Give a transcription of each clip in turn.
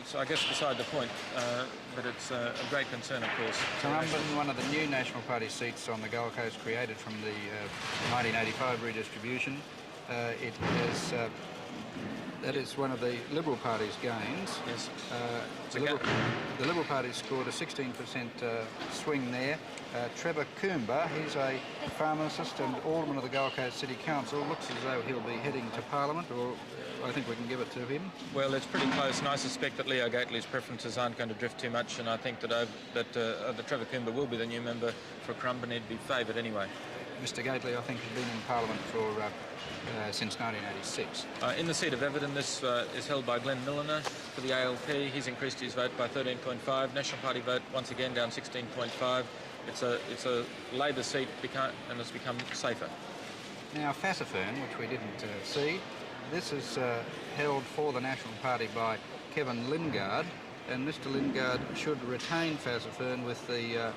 it's, I guess, beside the point, but it's a great concern, of course. Currumbin, one of the new National Party seats on the Gold Coast, created from the 1985 redistribution. That is one of the Liberal Party's gains. Yes. The Liberal Party scored a 16% swing there. Trevor Coomber, he's a pharmacist and alderman of the Gold Coast City Council. Looks as though he'll be heading to Parliament, or I think we can give it to him. Well, it's pretty close, and I suspect that Leo Gately's preferences aren't going to drift too much, and I think that Trevor Coomber will be the new member for Currumbin. He'd be favoured anyway. Mr Gately, I think, has been in Parliament for since 1986. In the seat of Everton, this is held by Glenn Milliner for the ALP. He's increased his vote by 13.5. National Party vote once again down 16.5. It's a Labor seat and it's become safer. Now Fassifern, which we didn't see, this is held for the National Party by Kevin Lingard, and Mr Lingard should retain Fassifern with the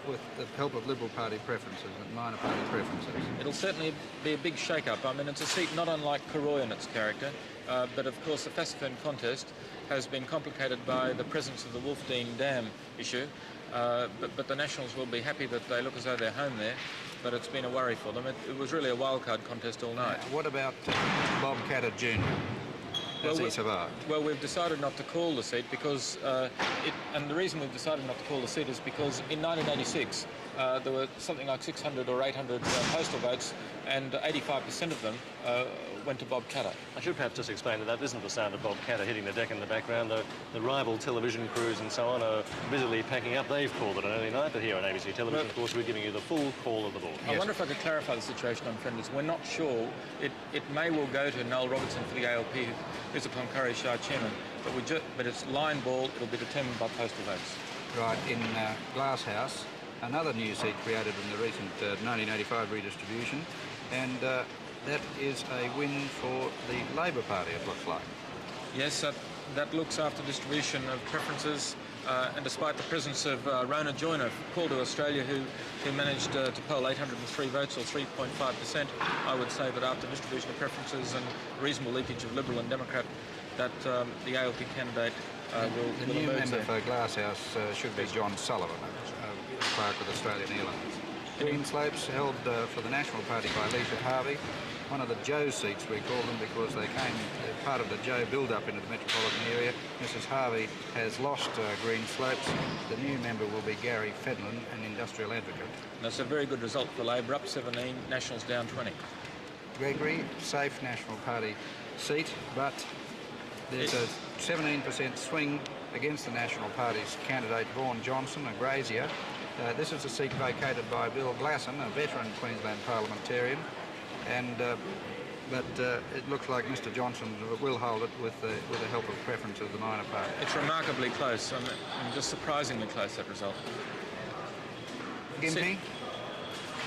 help of Liberal Party preferences and minor party preferences. It'll certainly be a big shake-up. I mean, it's a seat not unlike Koroy in its character, but of course the Fassifern contest has been complicated by the presence of the Wolfdean Dam issue, but the Nationals will be happy that they look as though they're home there, but it's been a worry for them. It was really a wildcard contest all night. What about Bob Catter Jr.? Has he survived? Well, we've decided not to call the seat because, and the reason we've decided not to call the seat is because in 1986 there were something like 600 or 800 postal votes, and 85% of them went to Bob Catter. I should perhaps just explain that isn't the sound of Bob Catter hitting the deck in the background. The rival television crews and so on are busily packing up. They've called it an early night, but here on ABC Television, of course, we're giving you the full call of the ball. I wonder if I could clarify the situation on Friendlies. We're not sure. It may well go to Noel Robertson for the ALP, who's a Cloncurry Shire chairman, but it's line ball. It'll be determined by postal votes. Right, in Glasshouse, another new seat created in the recent 1985 redistribution, and that is a win for the Labor Party, it looks like. Yes, that looks after distribution of preferences, and despite the presence of Rona Joyner, Call to Australia, who managed to poll 803 votes, or 3.5%, I would say that after distribution of preferences and reasonable leakage of Liberal and Democrat, that the ALP candidate will The new emerge member there. for Glasshouse should be John Sullivan, clerk with Australian Airlines. Greenslopes held for the National Party by Lisa Harvey, one of the Joe seats we call them because they came part of the Joe build-up into the metropolitan area. Mrs Harvey has lost Greenslopes. The new member will be Gary Fedlin, an industrial advocate. That's a very good result for Labor, up 17, Nationals down 20. Gregory, safe National Party seat, but there's a 17% swing against the National Party's candidate Vaughan Johnson, a grazier. This is a seat vacated by Bill Glasson, a veteran Queensland parliamentarian, and but it looks like Mr Johnson will hold it with the help of preference of the minor party. It's remarkably close, and just surprisingly close, that result. Gympie?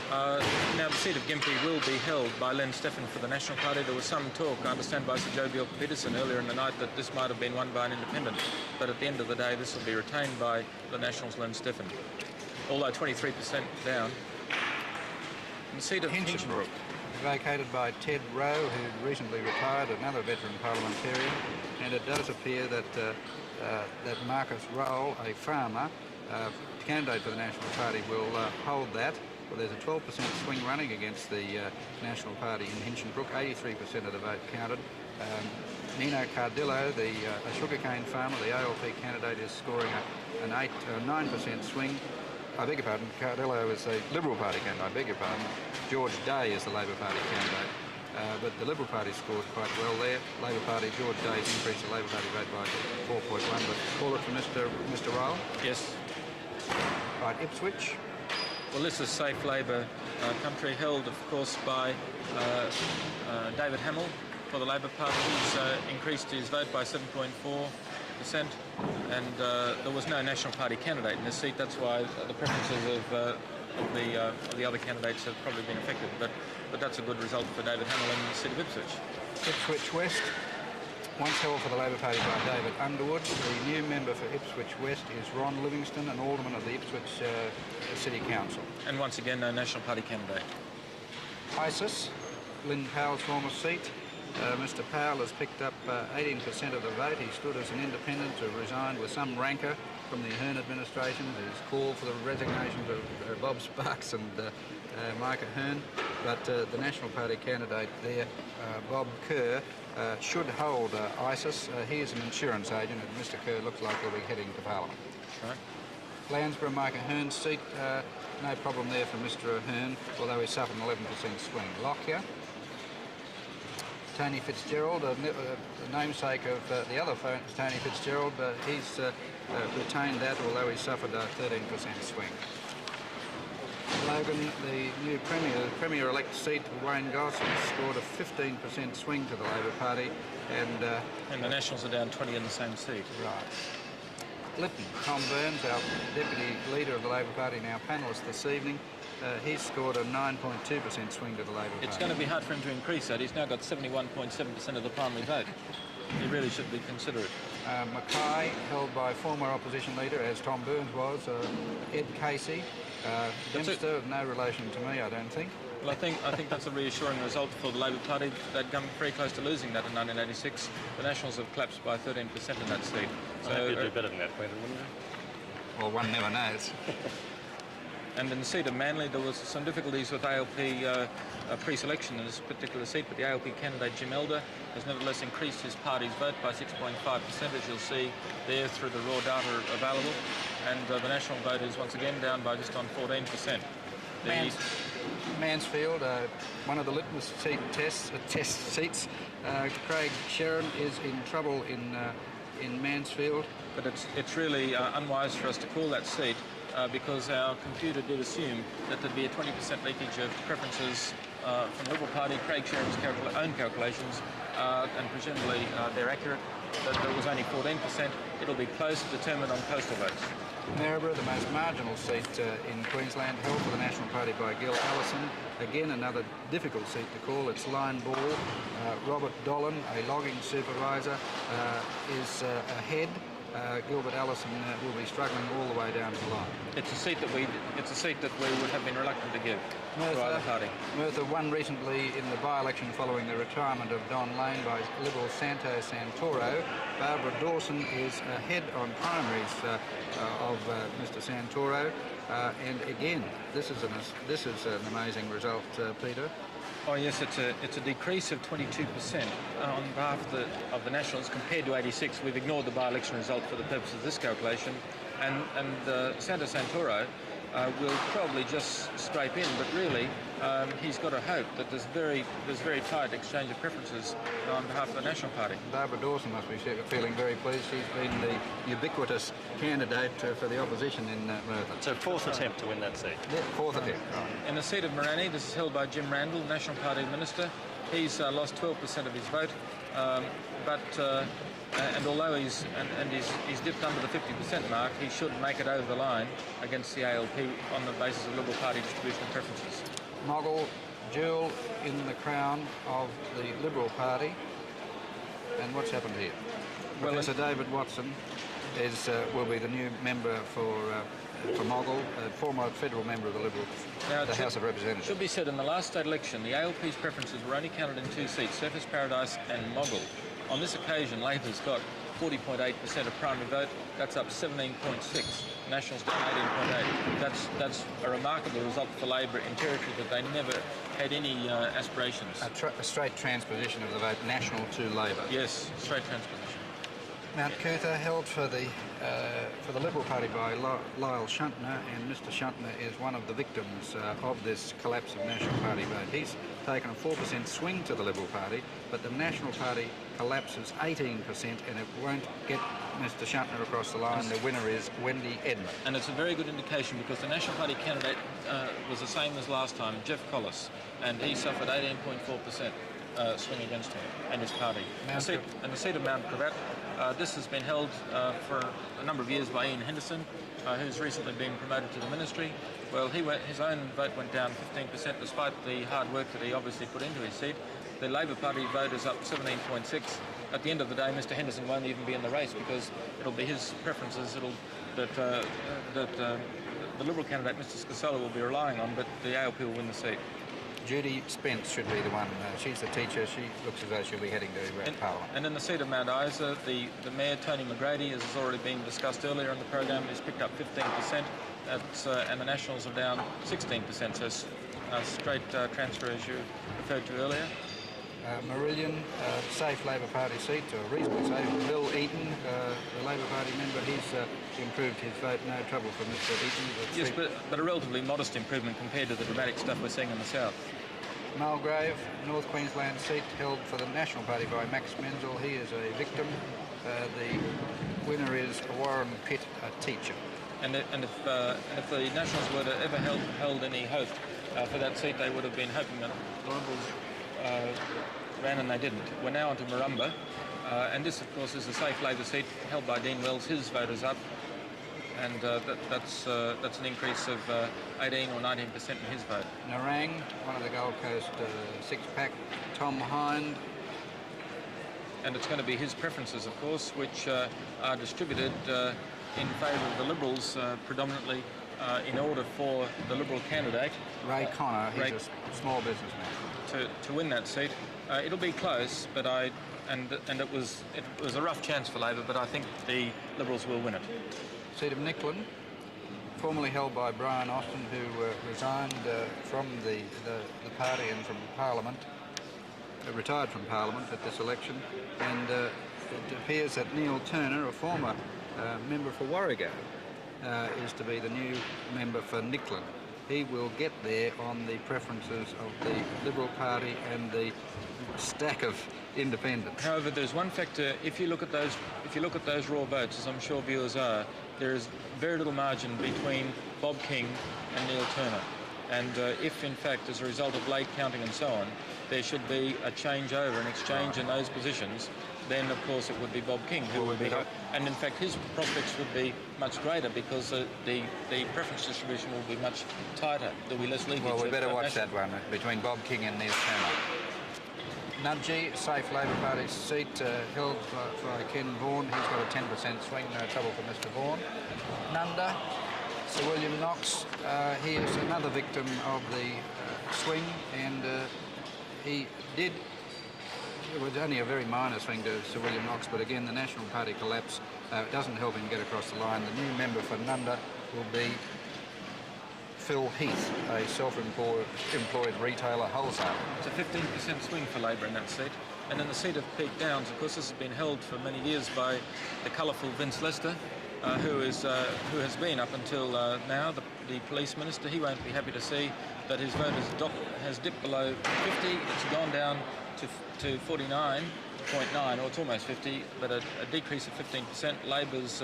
Now the seat of Gympie will be held by Len Steffen for the National Party. There was some talk, I understand, by Sir Joe Bjelke-Petersen earlier in the night that this might have been won by an independent, but at the end of the day this will be retained by the Nationals' Len Steffen, although 23% down. The seat of Hinchinbrook, vacated by Ted Rowe, who recently retired, another veteran parliamentarian, and it does appear that that Marcus Roll, a farmer, candidate for the National Party, will hold that. Well, there's a 12% swing running against the National Party in Hinchinbrook. 83% of the vote counted. Nino Cardillo, a sugarcane farmer, the ALP candidate, is scoring an 9% swing. I beg your pardon, Cardillo is a Liberal Party candidate, I beg your pardon. George Day is the Labor Party candidate. But the Liberal Party scored quite well there. Labor Party, George Day's increased the Labor Party vote by 4.1. But call it for Mr. Ryle. yes. Right, Ipswich. Well, this is safe Labor country, held, of course, by David Hamill for the Labor Party. He's increased his vote by 7.4%, and there was no National Party candidate in this seat. That's why the preferences of the other candidates have probably been affected. But that's a good result for David Hamill in the city of Ipswich. Ipswich West, once held for the Labor Party by David Underwood. The new member for Ipswich West is Ron Livingston, an alderman of the Ipswich City Council. And once again, no National Party candidate. Isis, Lynn Powell's former seat. Mr Powell has picked up 18% of the vote. He stood as an independent, resigned with some rancour from the Ahern administration. He's called for the resignations of Bob Sparks and Mike Ahern, but the National Party candidate there, Bob Kerr, should hold ISIS. He is an insurance agent, and Mr Kerr looks like he'll be heading to Parliament. Right. Landsborough, Mike Ahern's seat, no problem there for Mr Ahern, although he suffered an 11% swing. Lockyer, Tony Fitzgerald, the namesake of the other Tony Fitzgerald, he's retained that, although he suffered a 13% swing. Logan, the new Premier-elect seat, Wayne Goss, has scored a 15% swing to the Labor Party, and the Nationals are down 20 in the same seat. Right. Lytton, Tom Burns, our Deputy Leader of the Labor Party, now panellist this evening, he's scored a 9.2% swing to the Labor Party. It's going to be hard for him to increase that. He's now got 71.7% of the primary vote. He really should be considerate. Mackay, held by former opposition leader, as Tom Burns was, Ed Casey, Dempster, of no relation to me, I don't think. Well, I think that's a reassuring result for the Labor Party. They'd come very close to losing that in 1986. The Nationals have collapsed by 13% in that seat. So I hope you'd do better than that, Quentin, wouldn't you? Well, one never knows. And in the seat of Manly, there was some difficulties with ALP pre-selection in this particular seat, but the ALP candidate, Jim Elder, has nevertheless increased his party's vote by 6.5%, as you'll see there through the raw data available. And the national vote is once again down by just on 14%. Mansfield, one of the litmus test seats. Craig Sherrin is in trouble in Mansfield. But it's really unwise for us to call that seat because our computer did assume that there'd be a 20% leakage of preferences from the Liberal Party. Craig Sherrin's own calculations, and presumably they're accurate, that there was only 14%. It'll be close, determined on postal votes. Maryborough, the most marginal seat in Queensland, held for the National Party by Gil Allison. Again, another difficult seat to call. It's line ball. Robert Dolan, a logging supervisor, is ahead. Gilbert Allison will be struggling all the way down to the line. It's a seat that we would have been reluctant to give to either party. Merthyr won recently in the by-election following the retirement of Don Lane by Liberal Santo Santoro. Barbara Dawson is ahead on primaries of Mr Santoro, and again, this is an amazing result, Peter. Oh yes, it's a decrease of 22% on behalf of the Nationals compared to 86. We've ignored the by-election result for the purpose of this calculation, and Santo Santoro will probably just scrape in, but really he's got to hope that there's very tight exchange of preferences on behalf of the National Party. Barbara Dawson must be feeling very pleased. She's been the ubiquitous candidate for the opposition in Merthyr. So fourth attempt to win that seat. Yeah, fourth attempt. Right. In the seat of Morani, this is held by Jim Randall, National Party Minister. He's lost 12% of his vote, and although he's dipped under the 50% mark, he should make it over the line against the ALP on the basis of Liberal Party distribution of preferences. Moggle, Jewel in the crown of the Liberal Party. And what's happened here? Well, Professor David Watson will be the new member for Moggle, a former federal member of the Liberal, the House of Representatives. It should be said, in the last state election, the ALP's preferences were only counted in two seats, Surfers Paradise and Moggle. On this occasion, Labor's got 40.8% of primary vote. That's up 17.6. Nationals got 18.8. That's a remarkable result for Labor in territory that they never had any aspirations. A straight transposition of the vote, National to Labor. Yes, straight transposition. Mount Cootha held for the Liberal Party by Lyle Shuntner, and Mr Shuntner is one of the victims of this collapse of National Party vote. He's taken a 4% swing to the Liberal Party, but the National Party collapses 18%, and it won't get Mr Shuntner across the line. The winner is Wendy Edmund. And it's a very good indication because the National Party candidate was the same as last time, Jeff Collis, and he suffered 18.4% swing against him and his party. And the seat of Mount Cravat, this has been held for a number of years by Ian Henderson, who's recently been promoted to the ministry. Well, his own vote went down 15% despite the hard work that he obviously put into his seat. The Labor Party vote is up 17.6. At the end of the day, Mr Henderson won't even be in the race because it'll be his preferences that the Liberal candidate, Mr Scasola, will be relying on, but the ALP will win the seat. Judy Spence should be the one. She's the teacher. She looks as though she'll be heading to Parliament. And in the seat of Mount Isa, the Mayor, Tony McGrady, as has already been discussed earlier in the program, has picked up 15%, and the Nationals are down 16%, so a straight transfer as you referred to earlier. Marillion, safe Labor Party seat, or reasonably safe. Bill Eaton, the Labor Party member, he's improved his vote. No trouble for Mr Eaton. Yes, but a relatively modest improvement compared to the dramatic stuff we're seeing in the south. Mulgrave, North Queensland seat, held for the National Party by Max Menzel. He is a victim. The winner is Warren Pitt, a teacher. And if the Nationals were to ever held any hope for that seat, they would have been hoping that the Liberals ran, and they didn't. We're now on to Marumba, and this, of course, is a safe Labor seat held by Dean Wells. His vote is up, and that's an increase of 18 or 19% in his vote. Nerang, one of the Gold Coast six-pack, Tom Hind. And it's going to be his preferences, of course, which are distributed in favour of the Liberals predominantly in order for the Liberal candidate, Ray Connor, he's a small businessman, to win that seat. It'll be close, but it was a rough chance for Labor, but I think the Liberals will win it. Seat of Nicklin, formerly held by Brian Austin, who resigned from the party and from Parliament, retired from Parliament at this election, and it appears that Neil Turner, a former member for Warrego, is to be the new member for Nicklin. He will get there on the preferences of the Liberal Party and the stack of independents. However, there's one factor. If you look at those raw votes, as I'm sure viewers are, there is very little margin between Bob King and Neil Turner. And if, in fact, as a result of late counting and so on, there should be a changeover, an exchange in those positions, then, of course, it would be Bob King who would be... And, in fact, his prospects would be much greater because the preference distribution will be much tighter. There'll be less leakage. Well, we better watch that one between Bob King and Neil Turner. Nudgee, safe Labor Party seat held by Ken Vaughan. He's got a 10% swing, no trouble for Mr Vaughan. Nunda, Sir William Knox, he is another victim of the swing, and he did... It was only a very minor swing to Sir William Knox, but again, the National Party collapse doesn't help him get across the line. The new member for Nunda will be Phil Heath, a self-employed retailer wholesaler. It's a 15% swing for Labor in that seat. And in the seat of Peak Downs, of course, this has been held for many years by the colourful Vince Lester, who has been up until now the police minister. He won't be happy to see that his vote has dipped below 50. It's gone down to 49.9, or it's almost 50, but a decrease of 15%. Labor's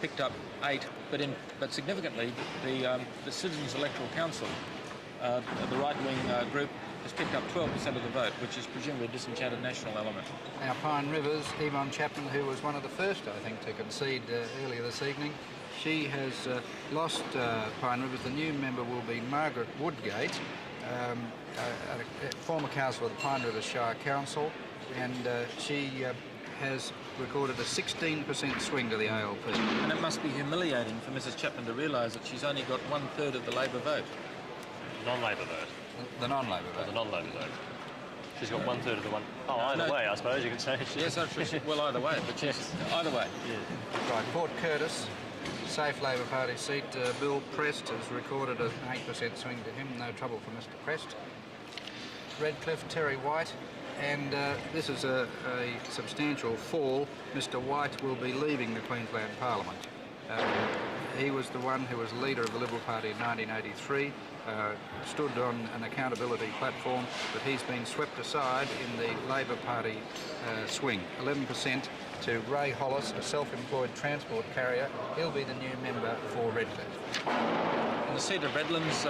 picked up 8, but significantly, the Citizens Electoral Council, the right-wing group, has picked up 12% of the vote, which is presumably a disenchanted national element. Now, Pine Rivers, Yvonne Chapman, who was one of the first, I think, to concede earlier this evening, she has lost Pine Rivers. The new member will be Margaret Woodgate, a former councillor of the Pine Rivers Shire Council, and she has recorded a 16% swing to the ALP. And it must be humiliating for Mrs Chapman to realise that she's only got 1/3 of the Labor vote. Non-Labor vote. The non-Labor vote. The non-Labor vote. She's got 1/3 of the one. Oh, either way, I suppose you could say. Yes, well, either way, but yes, either way. Yeah. Right, Port Curtis, safe Labor Party seat. Bill Prest has recorded an 8% swing to him. No trouble for Mr Prest. Redcliffe, Terry White, and this is a substantial fall. Mr White will be leaving the Queensland Parliament. He was the one who was leader of the Liberal Party in 1983, stood on an accountability platform, but he's been swept aside in the Labor Party swing. 11% to Ray Hollis, a self-employed transport carrier. He'll be the new member for Redcliffe. In the seat of Redlands,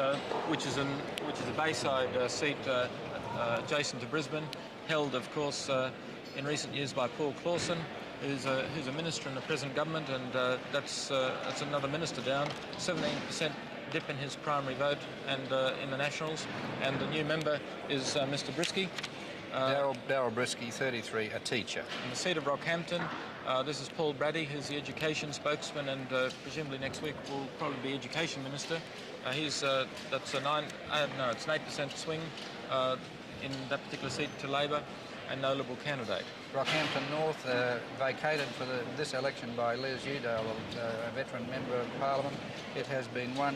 which is a Bayside seat adjacent to Brisbane, held, of course, in recent years by Paul Clawson, who's a minister in the present government, and that's another minister down. 17% dip in his primary vote and in the Nationals, and the new member is Mr Brisky. Darryl Brisky, 33, a teacher. In the seat of Rockhampton, this is Paul Brady, who's the education spokesman, and presumably next week will probably be education minister. That's a it's an 8% swing in that particular seat to Labor, and no Liberal candidate. Rockhampton North, vacated for this election by Les Udale, a veteran member of Parliament. It has been won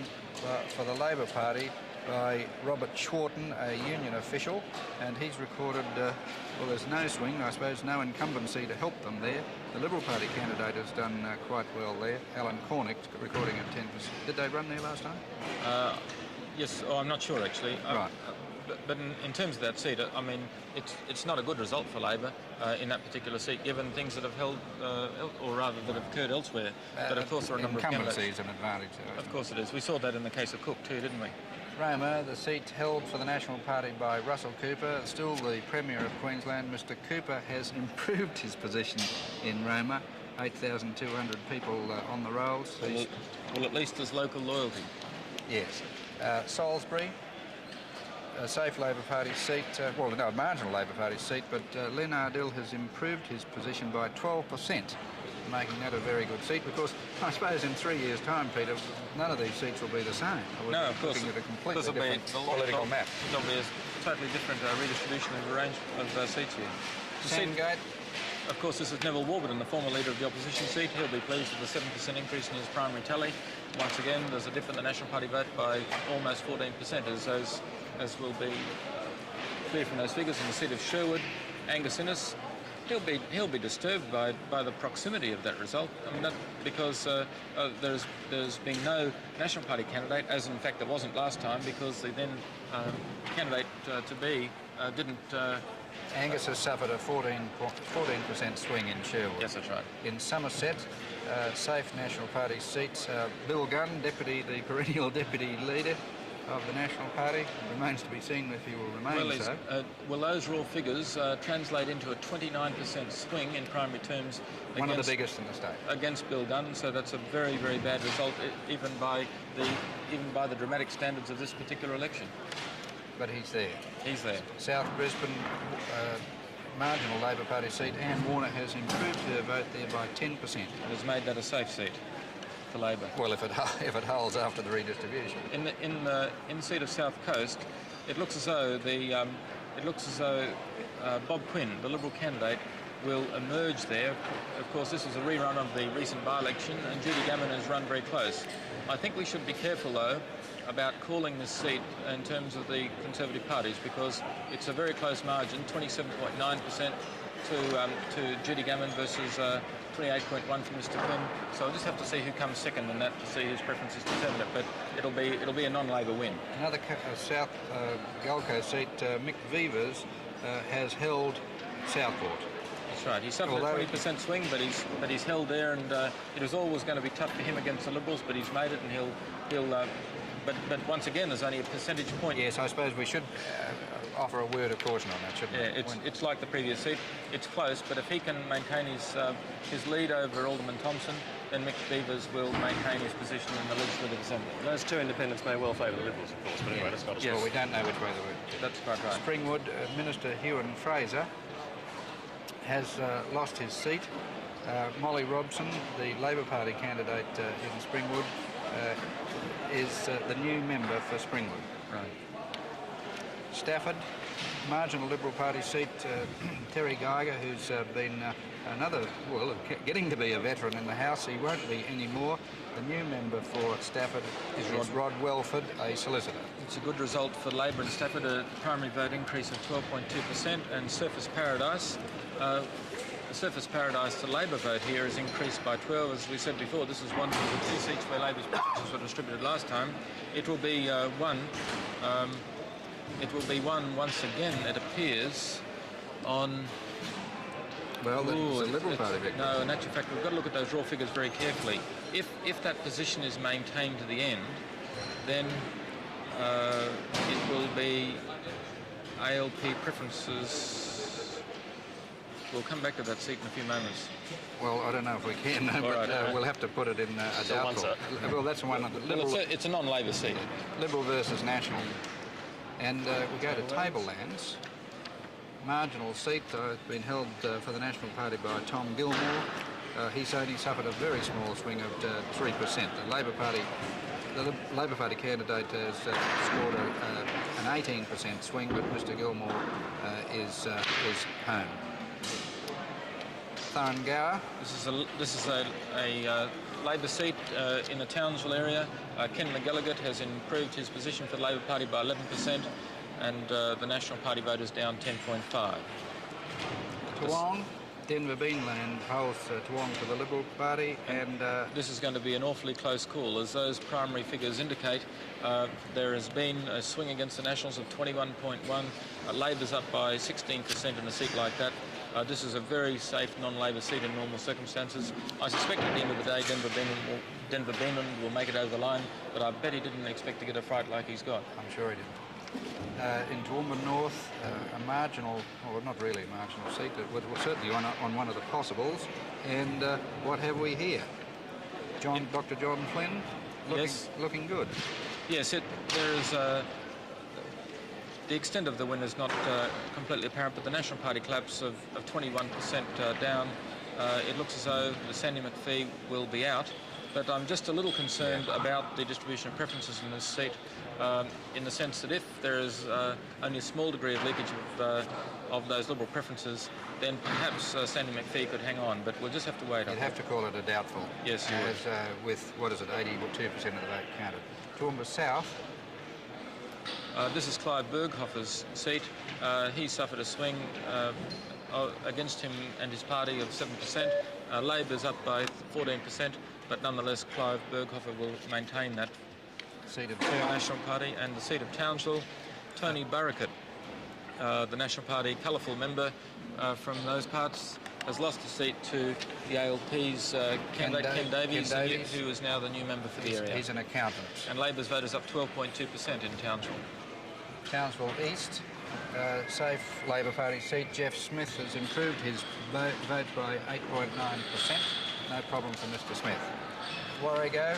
for the Labor Party by Robert Schwarten, a union official, and he's recorded, well, there's no swing, I suppose, no incumbency to help them there. The Liberal Party candidate has done quite well there, Alan Cornick, recording at 10%. Did they run there last time? Yes, I'm not sure actually. Right. But in terms of that seat, I mean, it's not a good result for Labor in that particular seat, given things that have held, or rather that have occurred elsewhere. But of course there are a number of candidates. Incumbency is an advantage there. Of course it is. We saw that in the case of Cook too, didn't we? Roma, the seat held for the National Party by Russell Cooper, still the Premier of Queensland. Mr Cooper has improved his position in Roma. 8,200 people on the rolls. Well, at least there's local loyalty. Yes. Salisbury, a safe Labor Party seat, well, no, a marginal Labor Party seat, but Len Ardill has improved his position by 12%, making that a very good seat, because I suppose in 3 years' time, Peter, none of these seats will be the same. No, of course. Looking at a completely There'll be different political map. There'll be a totally different redistribution of range of seats here. Sandgate. Of course, this is Neville Warburton, the former leader of the opposition seat. He'll be pleased with the 7% increase in his primary tally. Once again, there's a dip in the National Party vote by almost 14%, as will be clear from those figures. In the seat of Sherwood, Angus Innes, he'll be disturbed by the proximity of that result. I mean, because there's been no National Party candidate, as in fact there wasn't last time, because the then candidate to be didn't. Angus has suffered a 14% swing in Sherwood. Yes, that's right. In Somerset, safe National Party seats, Bill Gunn, the perennial deputy leader of the National Party. It remains to be seen if he will remain so. Will those raw figures translate into a 29% swing in primary terms? One of the biggest in the state. Against Bill Gunn, so that's a very, very bad result, even by the dramatic standards of this particular election. But he's there. He's there. South Brisbane, marginal Labor Party seat, Anne Warner has improved her vote there by 10%. It has made that a safe seat for Labor. Well, if it holds after the redistribution. In the seat of South Coast, it looks as though Bob Quinn, the Liberal candidate, will emerge there. Of course, this is a rerun of the recent by-election, and Judy Gammon has run very close. I think we should be careful, though, about calling this seat in terms of the Conservative parties, because it's a very close margin, 27.9% to Judy Gammon versus 28.1 for Mr Quinn. So I'll just have to see who comes second in that to see whose preferences determine it. But it'll be a non-Labor win. Another South Gold Coast seat, Mick Vevers has held Southport. That's right. He suffered a 20% swing, but he's held there, and it was always going to be tough for him against the Liberals, but he's made it, and he'll. But once again, there's only a percentage point. Yes, I suppose we should offer a word of caution on that, shouldn't we? Yeah, it's like the previous seat. It's close, but if he can maintain his lead over Alderman Thompson, then Mick Vevers will maintain his position in the Legislative Assembly. Those two independents may well favour the Liberals, of course, but anyway, that's not a Well, we don't know which way they will. That's quite right. Springwood, Minister Ewan Fraser has lost his seat. Molly Robson, the Labor Party candidate in Springwood, is the new member for Springwood. Right. Stafford, marginal Liberal Party seat, Terry Geiger, who's been getting to be a veteran in the House. He won't be anymore. The new member for Stafford is Rod Welford, a solicitor. It's a good result for Labor in Stafford, a primary vote increase of 12.2%, and Surfers Paradise. The Surfers Paradise to Labor vote here is increased by 12. As we said before, this is one of the two seats where Labor's preferences were distributed last time. It will be one. It will be one once again, it appears, on... Well, it's a Liberal Party victory. No, in actual fact, we've got to look at those raw figures very carefully. If that position is maintained to the end, then it will be ALP preferences. We'll come back to that seat in a few moments. Well, I don't know if we can, but we'll have to put it in a doubtful. Well, that's one of the Liberal... Well, it's a non-Labor seat. Liberal versus National. And we go to Tablelands. Marginal seat, been held for the National Party by Tom Gilmore. He's only suffered a very small swing of 3%. The Labor Party the Labor Party candidate has scored an 18% swing, but Mr Gilmore is home. Thurrangower. This is a Labor seat in the Townsville area. Ken McGilligan has improved his position for the Labor Party by 11%, and the National Party vote is down 10.5. Toowong. Denver Beanland holds Toowong for the Liberal Party, and this is going to be an awfully close call. As those primary figures indicate, there has been a swing against the Nationals of 21.1. Labor's up by 16% in a seat like that. This is a very safe non-Labor seat in normal circumstances. I suspect at the end of the day Denver Beanland will make it over the line, but I bet he didn't expect to get a fright like he's got. I'm sure he did. In Toowoomba North, a marginal, well, not really a marginal seat, but certainly on one of the possibles. And what have we here? Dr. John Flynn, looking good. Yes, there is. The extent of the win is not completely apparent, but the National Party collapse of 21% down. It looks as though the Sandy McPhee will be out, but I'm just a little concerned about the distribution of preferences in this seat, in the sense that if there is only a small degree of leakage of those Liberal preferences, then perhaps Sandy McPhee could hang on, but we'll just have to wait. You'd have to call it a doubtful. Yes, you would. With, what is it, 82% of the vote counted. Toowoomba South. This is Clive Berghofer's seat. He suffered a swing against him and his party of 7%. Labor's up by 14%, but nonetheless Clive Berghofer will maintain that Seat of for the National Party. And the seat of Townsville, Tony Burrickett, the National Party colourful member from those parts, has lost a seat to the ALP's candidate Ken Davies, who is now the new member for the area. He's an accountant. And Labor's vote is up 12.2% in Townsville. Townsville East, safe Labor Party seat. Jeff Smith has improved his vote by 8.9%. No problem for Mr Smith. Warrego,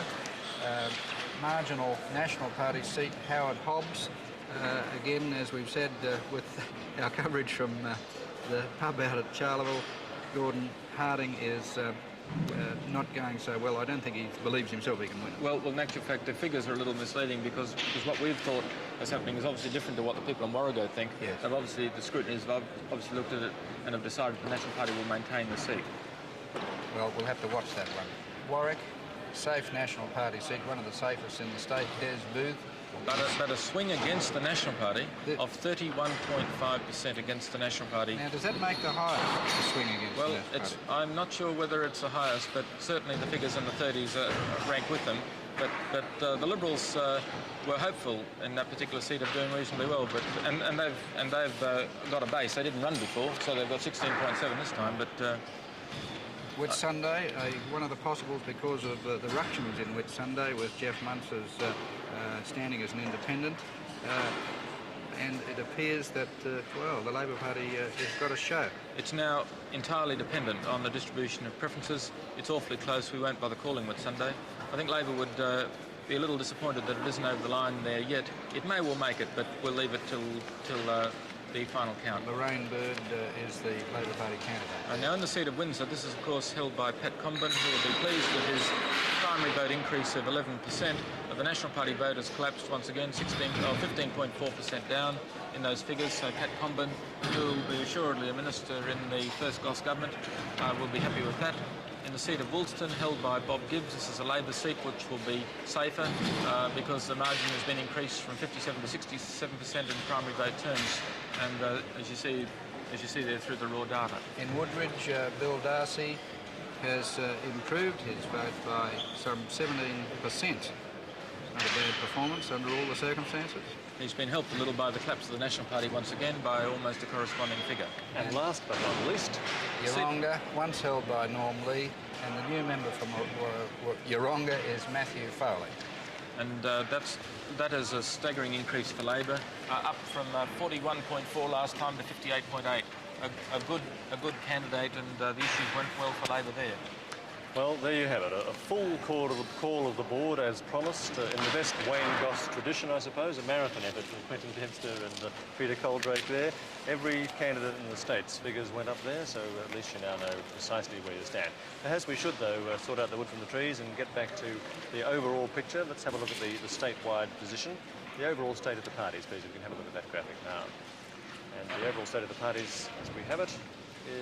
marginal National Party seat. Howard Hobbs, again, as we've said, with our coverage from the pub out at Charleville, Gordon Harding is not going so well. I don't think he believes himself he can win it. Well, in actual fact, the figures are a little misleading because what we've thought is happening is obviously different to what the people in Warrego think. Yes. They've obviously, the scrutineers have obviously looked at it and have decided the National Party will maintain the seat. Well, we'll have to watch that one. Warwick, safe National Party seat, one of the safest in the state. Des Booth. But a swing against the National Party of 31.5% against the National Party. Now, does that make the highest, the swing against the National Party? I'm not sure whether it's the highest, but certainly the figures in the 30s rank with them. But the Liberals were hopeful in that particular seat of doing reasonably well. But and they've got a base. They didn't run before, so they've got 16.7 this time. But Whitsunday, one of the possibles because of the ructions in Whitsunday with Jeff Munce's standing as an independent, and it appears that, well, the Labor Party has got a show. It's now entirely dependent on the distribution of preferences. It's awfully close. We won't bother calling Whitsunday. I think Labor would be a little disappointed that it isn't over the line there yet. It may well make it, but we'll leave it till the final count. Lorraine Bird is the Labor Party candidate. Now in the seat of Windsor, this is of course held by Pat Combin, who will be pleased with his primary vote increase of 11%. The National Party vote has collapsed once again, 15.4% down in those figures. So Pat Combin, who will be assuredly a minister in the first Goss government, will be happy with that. In the seat of Woolston, held by Bob Gibbs, this is a Labor seat which will be safer because the margin has been increased from 57 to 67% in primary vote terms, and as you see there through the raw data. In Woodridge, Bill Darcy has improved his vote by some 17%. Not a bad performance under all the circumstances. He's been helped a little by the collapse of the National Party once again by almost a corresponding figure. And last but not least, Yeronga, once held by Norm Lee, and the new member from Yeronga is Matthew Foley. And that is a staggering increase for Labor, up from 41.4 last time to 58.8. A good candidate, and the issues went well for Labor there. Well, there you have it, a full call of the board as promised, in the best Wayne Goss tradition, I suppose, a marathon effort from Quentin Dempster and Peter Coldrake there. Every candidate in the state's figures went up there, so at least you now know precisely where you stand. Perhaps we should, though, sort out the wood from the trees and get back to the overall picture. Let's have a look at the statewide position. The overall state of the parties, please. We can have a look at that graphic now. And the overall state of the parties, as we have it,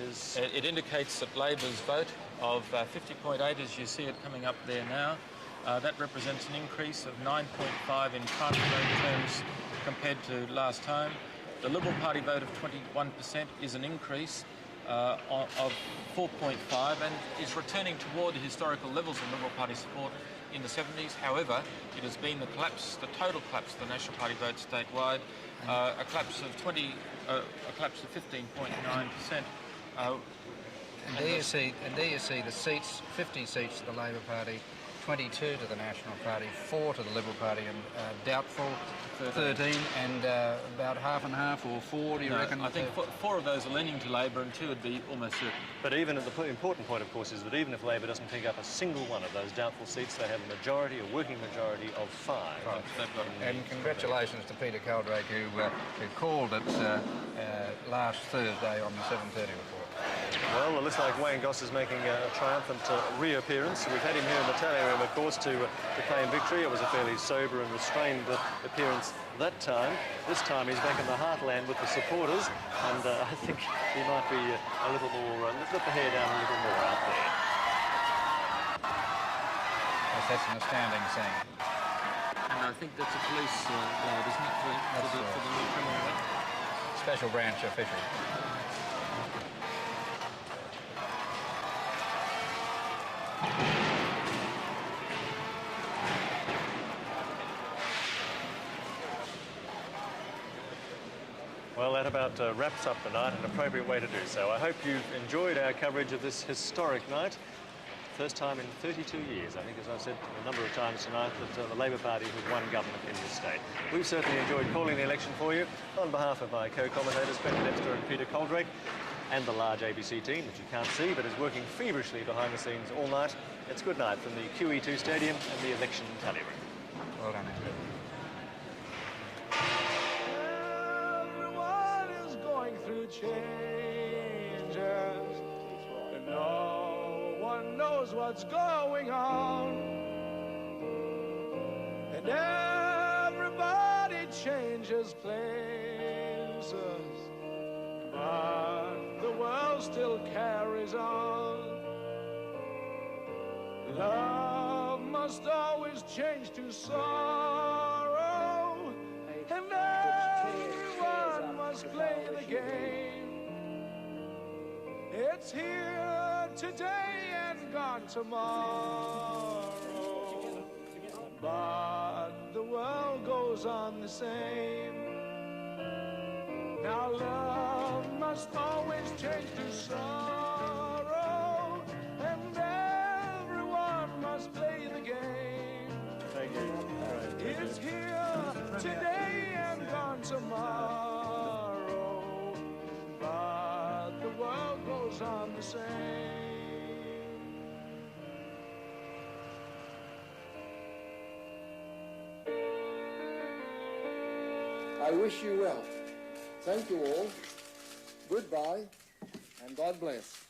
is... It indicates that Labor's vote of 50.8, as you see it coming up there now, that represents an increase of 9.5 in primary vote terms compared to last time. The Liberal Party vote of 21% is an increase of 4.5 and is returning toward the historical levels of Liberal Party support in the 70s. However, it has been the total collapse of the National Party vote statewide, a collapse of 15.9%. And there you see the seats, 50 seats to the Labor Party, 22 to the National Party, 4 to the Liberal Party, and doubtful 13, and about half and half, or 4, do you reckon? I think 4 of those are leaning to Labor and 2 would be almost certain. But even the important point, of course, is that even if Labor doesn't pick up a single one of those doubtful seats, they have a majority, a working majority of 5. Right. And congratulations to Peter Coldrake, who called it last Thursday on the 7:30 report. Well, it looks like Wayne Goss is making a triumphant reappearance. We've had him here in the tally room, of course, to claim victory. It was a fairly sober and restrained appearance that time. This time he's back in the heartland with the supporters, and I think he might be a little more, let's let the hair down a little more out there. Yes, that's an astounding scene. And I think that's a police guard, isn't it, for the new criminal? Special branch official. Well, that about wraps up the night, an appropriate way to do so. I hope you've enjoyed our coverage of this historic night. First time in 32 years, I think, as I've said a number of times tonight, that the Labor Party has won government in this state. We've certainly enjoyed calling the election for you on behalf of my co-commentators, Quentin Dempster and Peter Coldrake, and the large ABC team that you can't see but is working feverishly behind the scenes all night. It's good night from the QE2 Stadium and the election tally room. Well done, Andrew. Through changes, and no one knows what's going on, and everybody changes places, but the world still carries on. Love must always change to sorrow, and everyone must play the game. It's here today and gone tomorrow, but the world goes on the same. Now love must always change to sorrow, and everyone must play the game. Thank you. It's here today and gone tomorrow, but the world goes on the same. I wish you well. Thank you all. Goodbye, and God bless.